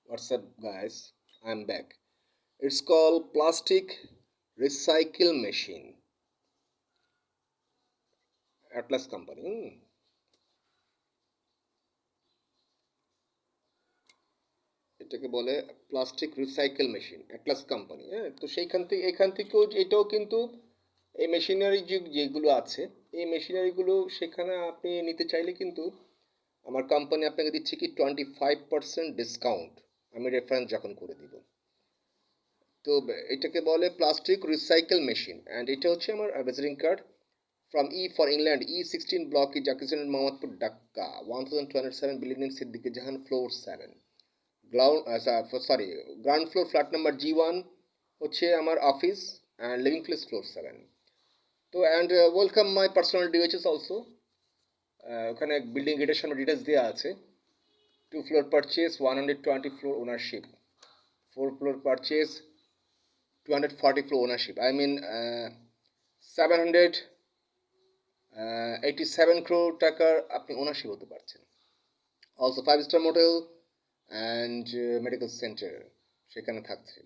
What's up, guys? I'm back. It's called Plastic Recycle Machine, Atlas Company. এটাকে বলে plastic recycle machine, Atlas company. হ্যাঁ, তো এখান থেকেও এটাও কিন্তু এই মেশিনারি যেগুলো আছে, এই মেশিনারিগুলো সেখানে আপনি নিতে চাইলে কিন্তু আমার কোম্পানি আপনাকে দিচ্ছে কি 25% ডিসকাউন্ট। আমি রেফারেন্স যখন করে দিব, তো এটাকে বলে প্লাস্টিক রিসাইকেল মেশিন, অ্যান্ড এটা হচ্ছে আমার visiting card from for England, E16 block, Zakir Mohammadpur, Dhaka 1207, building Siddiqui Jahan, floor 7, ground sorry ground floor, flat number G1 হচ্ছে আমার office, and living place floor 7। তো and welcome my personal devices also. ওখানে building গেটের সামনে details দেওয়া আছে। 2 floor purchase, 120 floor ownership, 4 floor purchase, 240 floor ownership, I mean 787 crore টাকার আপনি ওনারশিপ হতে পারছেন। Also 5 star motel and medical centre সেখানে থাকছে।